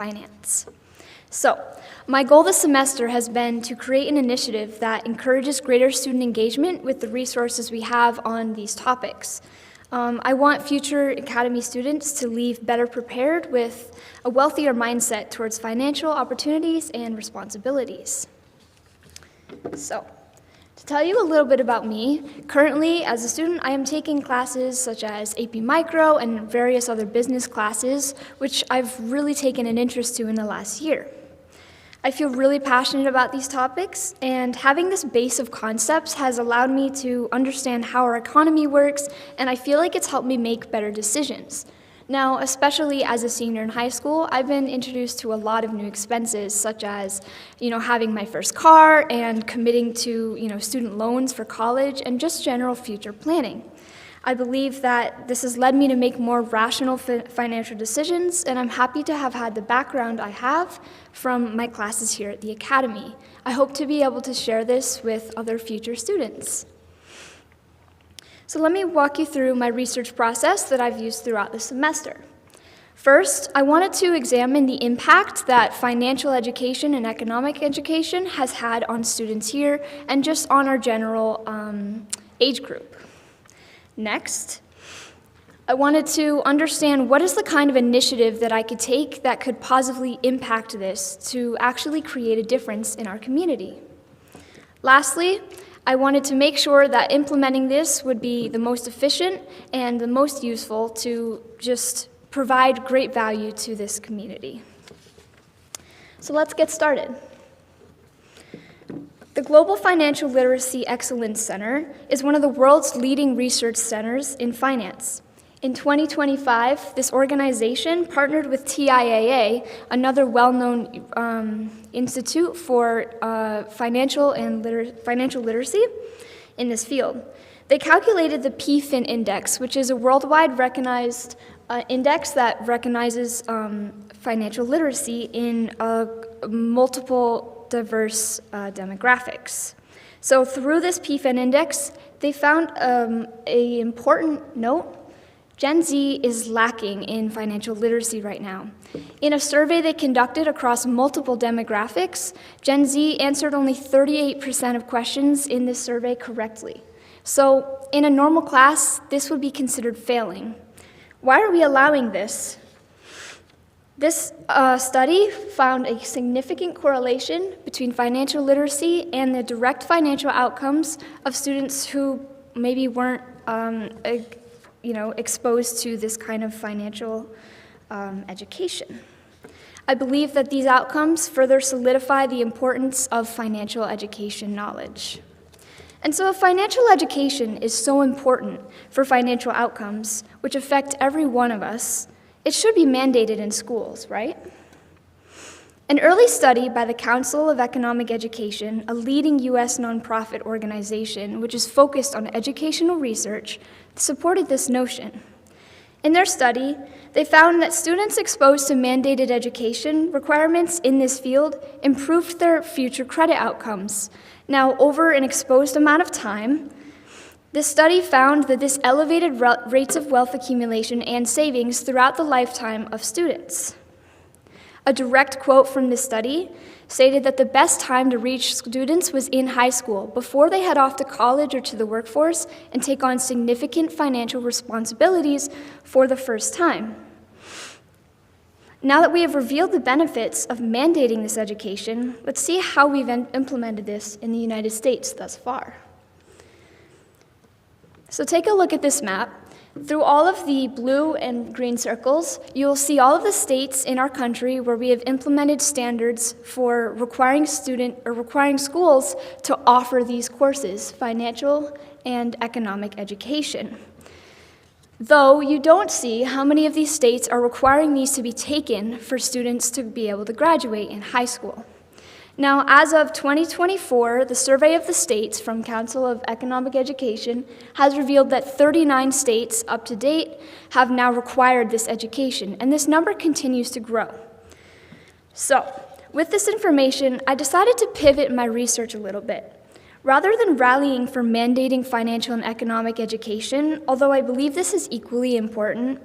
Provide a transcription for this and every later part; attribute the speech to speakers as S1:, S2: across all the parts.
S1: finance. So, my goal this semester has been to create an initiative that encourages greater student engagement with the resources we have on these topics. I want future Academy students to leave better prepared with a wealthier mindset towards financial opportunities and responsibilities. So, to tell you a little bit about me, currently as a student I am taking classes such as AP Micro and various other business classes, which I've really taken an interest to in the last year. I feel really passionate about these topics, and having this base of concepts has allowed me to understand how our economy works, and I feel like it's helped me make better decisions. Now, especially as a senior in high school, I've been introduced to a lot of new expenses, such as, having my first car and committing to, student loans for college and just general future planning. I believe that this has led me to make more rational financial decisions, and I'm happy to have had the background I have from my classes here at the Academy. I hope to be able to share this with other future students. So let me walk you through my research process that I've used throughout the semester. First, I wanted to examine the impact that financial education and economic education has had on students here and just on our general age group. Next, I wanted to understand what is the kind of initiative that I could take that could positively impact this to actually create a difference in our community. Lastly, I wanted to make sure that implementing this would be the most efficient and the most useful to just provide great value to this community. So let's get started. The Global Financial Literacy Excellence Center is one of the world's leading research centers in finance. In 2025, this organization partnered with TIAA, another well-known institute for financial literacy in this field. They calculated the PFIN index, which is a worldwide recognized index that recognizes financial literacy in multiple diverse demographics. So through this PFIN index, they found an important note. Gen Z is lacking in financial literacy right now. In a survey they conducted across multiple demographics, Gen Z answered only 38% of questions in this survey correctly. So in a normal class, this would be considered failing. Why are we allowing this? This study found a significant correlation between financial literacy and the direct financial outcomes of students who maybe weren't exposed to this kind of financial education. I believe that these outcomes further solidify the importance of financial education knowledge. And so if financial education is so important for financial outcomes, which affect every one of us, it should be mandated in schools, right? An early study by the Council of Economic Education, a leading U.S. nonprofit organization which is focused on educational research, supported this notion. In their study, they found that students exposed to mandated education requirements in this field improved their future credit outcomes. Now, over an exposed amount of time, this study found that this elevated rates of wealth accumulation and savings throughout the lifetime of students. A direct quote from this study stated that the best time to reach students was in high school, before they head off to college or to the workforce and take on significant financial responsibilities for the first time. Now that we have revealed the benefits of mandating this education, let's see how we've implemented this in the United States thus far. So take a look at this map. Through all of the blue and green circles, you will see all of the states in our country where we have implemented standards for requiring schools to offer these courses, financial and economic education. Though you don't see how many of these states are requiring these to be taken for students to be able to graduate in high school. Now, as of 2024, the survey of the states from Council of Economic Education has revealed that 39 states up to date have now required this education, and this number continues to grow. So, with this information, I decided to pivot my research a little bit. Rather than rallying for mandating financial and economic education, although I believe this is equally important,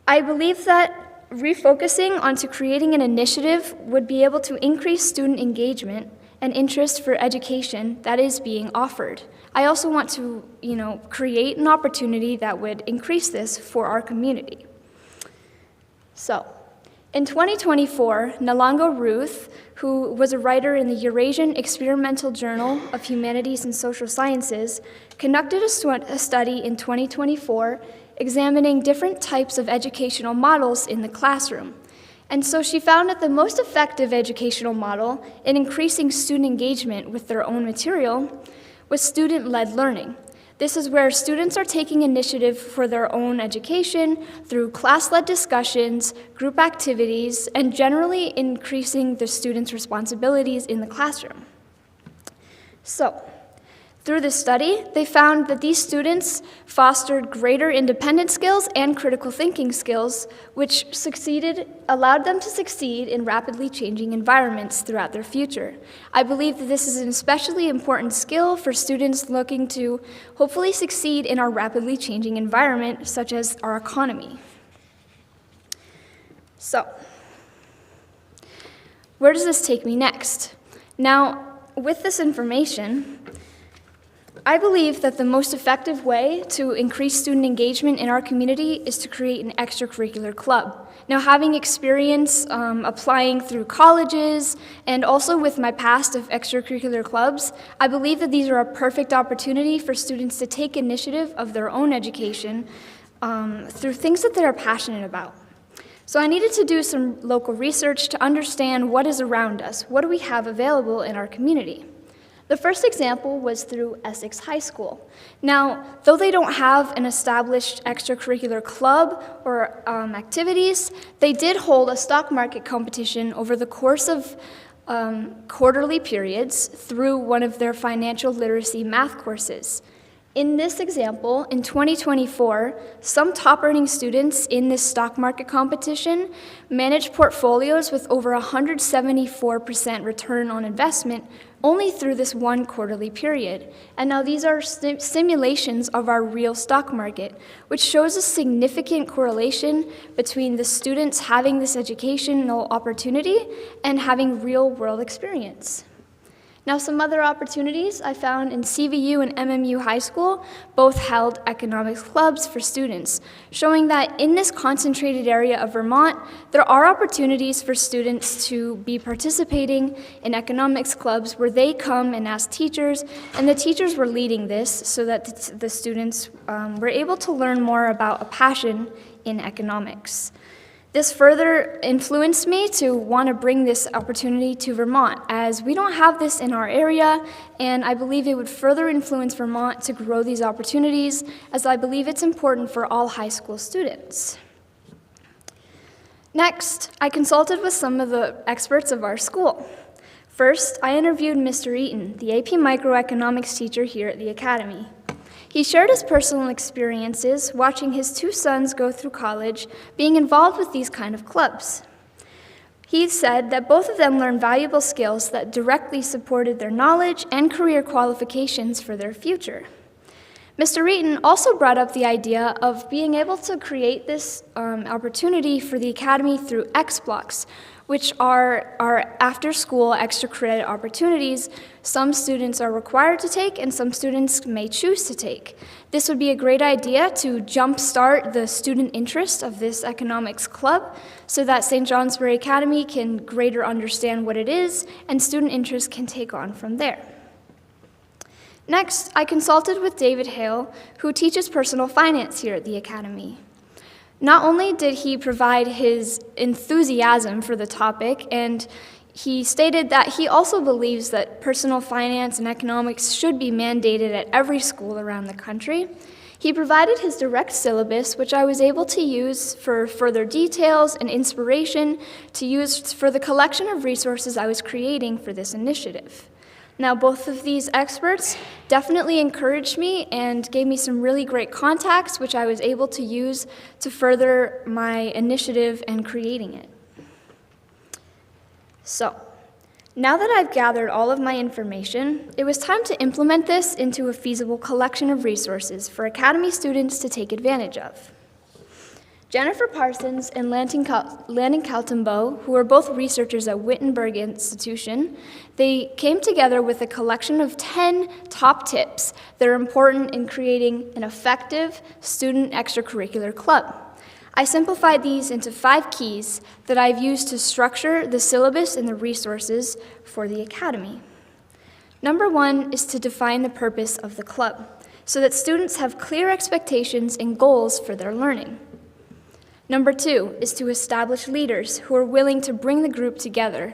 S1: I believe that refocusing onto creating an initiative would be able to increase student engagement and interest for education that is being offered. I also want to, create an opportunity that would increase this for our community. So, in 2024, Nalango Ruth, who was a writer in the Eurasian Experimental Journal of Humanities and Social Sciences, conducted a study in 2024 examining different types of educational models in the classroom. And so she found that the most effective educational model in increasing student engagement with their own material was student-led learning. This is where students are taking initiative for their own education through class-led discussions, group activities, and generally increasing the students' responsibilities in the classroom. So, through this study, they found that these students fostered greater independent skills and critical thinking skills, which allowed them to succeed in rapidly changing environments throughout their future. I believe that this is an especially important skill for students looking to hopefully succeed in our rapidly changing environment, such as our economy. So, where does this take me next? Now, with this information, I believe that the most effective way to increase student engagement in our community is to create an extracurricular club. Now, having experience applying through colleges and also with my past of extracurricular clubs, I believe that these are a perfect opportunity for students to take initiative of their own education through things that they're passionate about. So I needed to do some local research to understand what is around us. What do we have available in our community? The first example was through Essex High School. Now, though they don't have an established extracurricular club or activities, they did hold a stock market competition over the course of quarterly periods through one of their financial literacy math courses. In this example, in 2024, some top-earning students in this stock market competition managed portfolios with over 174% return on investment only through this one quarterly period. And now these are simulations of our real stock market, which shows a significant correlation between the students having this educational opportunity and having real-world experience. Now, some other opportunities I found in CVU and MMU High School both held economics clubs for students, showing that in this concentrated area of Vermont, there are opportunities for students to be participating in economics clubs where they come and ask teachers, and the teachers were leading this so that the students were able to learn more about a passion in economics. This further influenced me to want to bring this opportunity to Vermont, as we don't have this in our area, and I believe it would further influence Vermont to grow these opportunities, as I believe it's important for all high school students. Next, I consulted with some of the experts of our school. First, I interviewed Mr. Eaton, the AP Microeconomics teacher here at the Academy. He shared his personal experiences watching his two sons go through college, being involved with these kind of clubs. He said that both of them learned valuable skills that directly supported their knowledge and career qualifications for their future. Mr. Eaton also brought up the idea of being able to create this opportunity for the Academy through X-Blocks, which are after-school extra credit opportunities some students are required to take and some students may choose to take. This would be a great idea to jumpstart the student interest of this economics club so that St. Johnsbury Academy can greater understand what it is and student interest can take on from there. Next, I consulted with David Hale, who teaches personal finance here at the Academy. Not only did he provide his enthusiasm for the topic, and he stated that he also believes that personal finance and economics should be mandated at every school around the country, he provided his direct syllabus, which I was able to use for further details and inspiration to use for the collection of resources I was creating for this initiative. Now, both of these experts definitely encouraged me and gave me some really great contacts, which I was able to use to further my initiative and creating it. So, now that I've gathered all of my information, it was time to implement this into a feasible collection of resources for Academy students to take advantage of. Jennifer Parsons and Landon Kaltenbow, who are both researchers at Wittenberg Institution, they came together with a collection of 10 top tips that are important in creating an effective student extracurricular club. I simplified these into 5 keys that I've used to structure the syllabus and the resources for the Academy. Number 1 is to define the purpose of the club, so that students have clear expectations and goals for their learning. Number 2 is to establish leaders who are willing to bring the group together.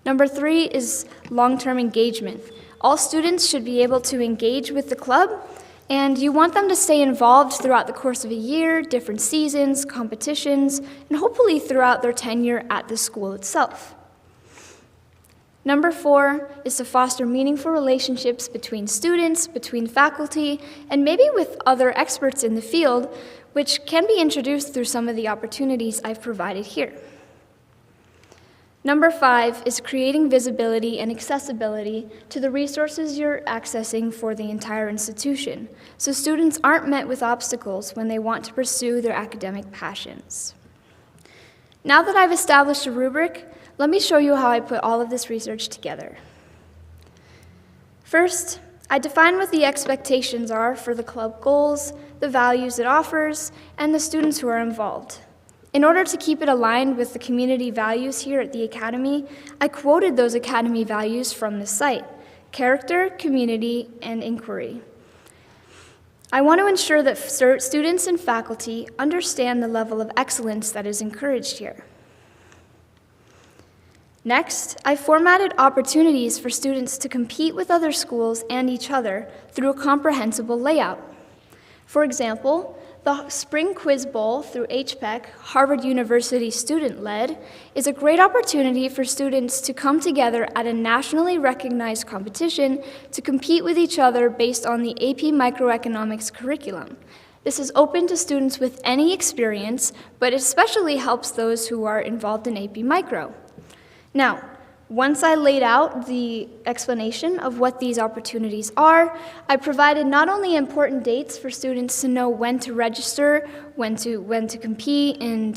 S1: Number 3 is long-term engagement. All students should be able to engage with the club, and you want them to stay involved throughout the course of a year, different seasons, competitions, and hopefully throughout their tenure at the school itself. Number 4 is to foster meaningful relationships between students, between faculty, and maybe with other experts in the field, which can be introduced through some of the opportunities I've provided here. Number 5 is creating visibility and accessibility to the resources you're accessing for the entire institution, so students aren't met with obstacles when they want to pursue their academic passions. Now that I've established a rubric, let me show you how I put all of this research together. First, I define what the expectations are for the club goals, the values it offers, and the students who are involved. In order to keep it aligned with the community values here at the Academy, I quoted those Academy values from the site: character, community, and inquiry. I want to ensure that students and faculty understand the level of excellence that is encouraged here. Next, I formatted opportunities for students to compete with other schools and each other through a comprehensible layout. For example, the Spring Quiz Bowl through HPEC, Harvard University student-led, is a great opportunity for students to come together at a nationally recognized competition to compete with each other based on the AP Microeconomics curriculum. This is open to students with any experience, but especially helps those who are involved in AP Micro. Now, once I laid out the explanation of what these opportunities are, I provided not only important dates for students to know when to register, when to compete, and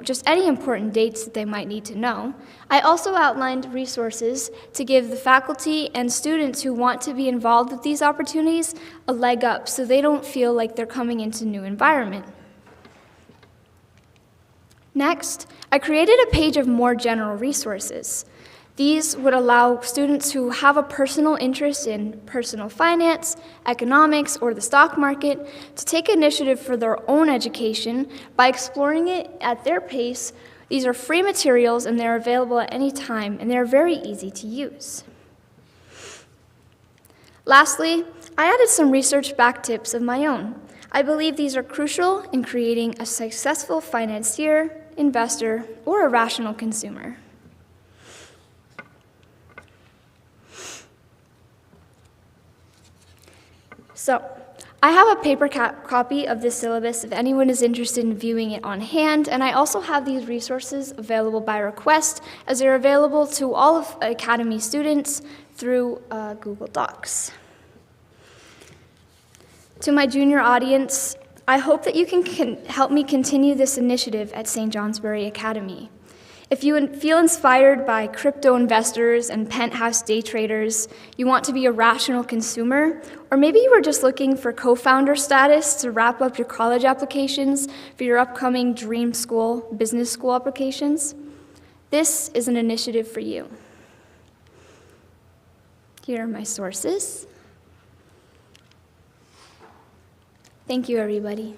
S1: just any important dates that they might need to know. I also outlined resources to give the faculty and students who want to be involved with these opportunities a leg up so they don't feel like they're coming into a new environment. Next, I created a page of more general resources. These would allow students who have a personal interest in personal finance, economics, or the stock market to take initiative for their own education by exploring it at their pace. These are free materials and they're available at any time, and they're very easy to use. Lastly, I added some research-backed tips of my own. I believe these are crucial in creating a successful financier, investor, or a rational consumer. So, I have a paper copy of this syllabus if anyone is interested in viewing it on hand, and I also have these resources available by request, as they're available to all of Academy students through Google Docs. To my junior audience, I hope that you can help me continue this initiative at St. Johnsbury Academy. If you feel inspired by crypto investors and penthouse day traders, you want to be a rational consumer, or maybe you were just looking for co-founder status to wrap up your college applications for your upcoming dream school, business school applications, this is an initiative for you. Here are my sources. Thank you, everybody.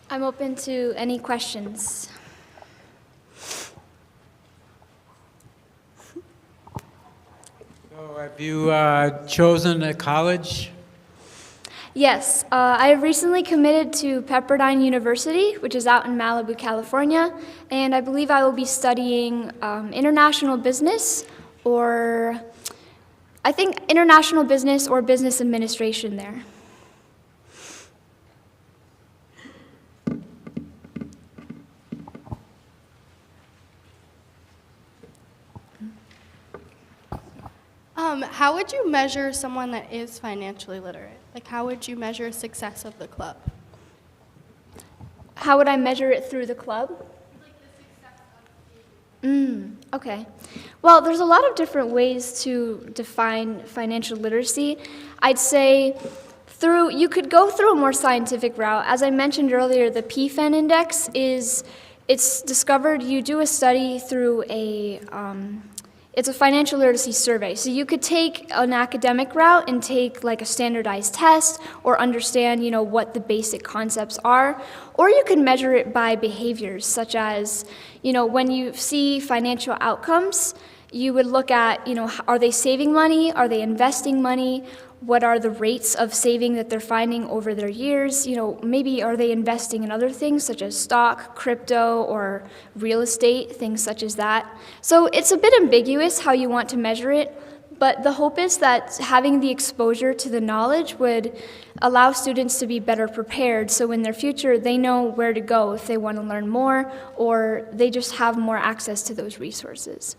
S1: I'm open to any questions.
S2: So have you chosen a college?
S1: Yes, I recently committed to Pepperdine University, which is out in Malibu, California, and I believe I will be studying international business, or I think international business or business administration there.
S3: How would you measure someone that is financially literate? Like, how would you measure success of the club?
S1: How would I measure it through the club? Okay. Well, there's a lot of different ways to define financial literacy. I'd say you could go through a more scientific route. As I mentioned earlier, the PFEN index it's discovered, you do a study through it's a financial literacy survey. So you could take an academic route and take like a standardized test or understand, what the basic concepts are. Or you could measure it by behaviors, such as, when you see financial outcomes, you would look at, are they saving money? Are they investing money? What are the rates of saving that they're finding over their years? Maybe are they investing in other things such as stock, crypto, or real estate, things such as that. So it's a bit ambiguous how you want to measure it, but the hope is that having the exposure to the knowledge would allow students to be better prepared, so in their future they know where to go if they want to learn more, or they just have more access to those resources.